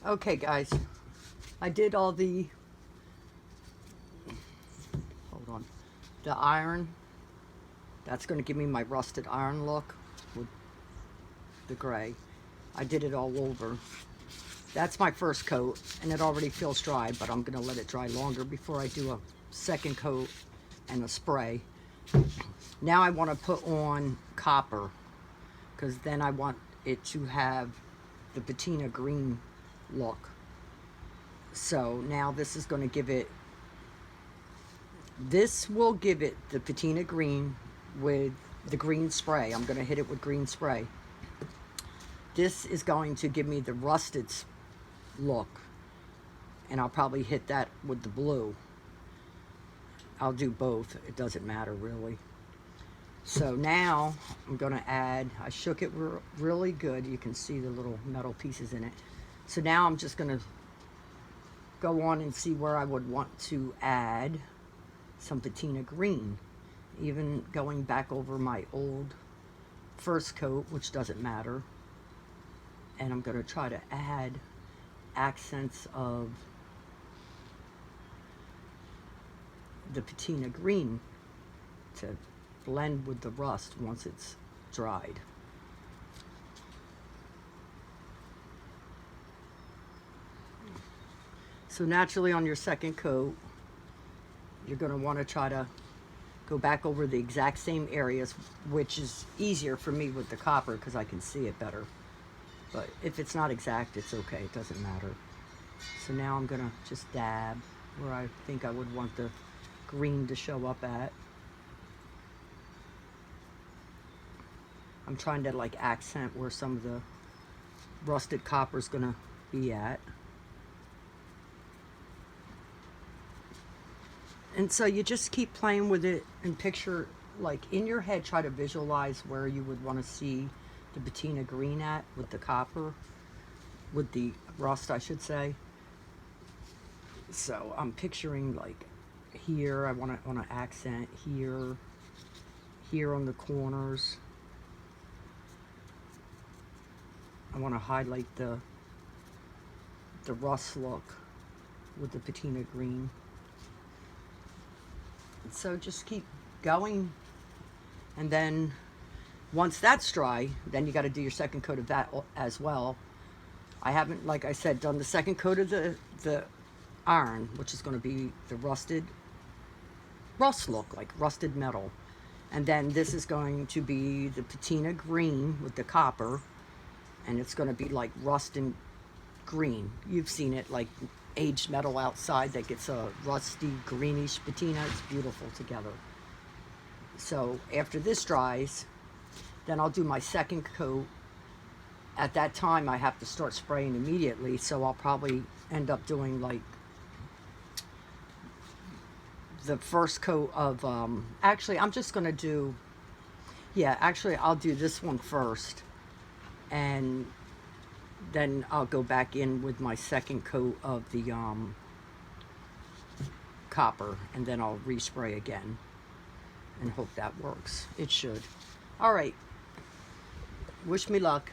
Okay guys, I did all the, hold on, the iron. That's going to give me my rusted iron look with the gray. I did it all over. That's my first coat, and it already feels dry, but I'm going to let it dry longer before I do a second coat and a spray. Now I want to put on copper, because then I want it to have the patina green look. So now this is going to give it, this will give it the patina green with the green spray. I'm going to hit it with green spray. This is going to give me the rusted look, and I'll probably hit that with the blue. I'll do both, it doesn't matter really. So now I'm going to add, I shook it really good, you can see the little metal pieces in it. So now I'm just going to go on and see where I would want to add some patina green, even going back over my old first coat, which doesn't matter. And I'm going to try to add accents of the patina green to blend with the rust once it's dried. So naturally on your second coat, you're going to want to try to go back over the exact same areas, which is easier for me with the copper because I can see it better. But if it's not exact, it's okay, it doesn't matter. So now I'm going to just dab where I think I would want the green to show up at. I'm trying to like accent where some of the rusted copper is going to be at. And so you just keep playing with it and picture, like in your head, try to visualize where you would want to see the patina green at with the copper, with the rust, I should say. So I'm picturing like here, I want to accent here, here on the corners. I want to highlight the rust look with the patina green. So just keep going, and then once that's dry, then you got to do your second coat of that as well. I haven't, like I said, done the second coat of the iron, which is going to be the rust look, like rusted metal. And then this is going to be the patina green with the copper, and it's going to be like rust and green. You've seen it, like aged metal outside that gets a rusty greenish patina. It's beautiful together. So after this dries, then I'll do my second coat. At that time I have to start spraying immediately, so I'll probably end up doing like the first coat of actually I'm just gonna do, yeah, actually I'll do this one first, and then I'll go back in with my second coat of the copper, and then I'll respray again and hope that works. It should. All right, wish me luck.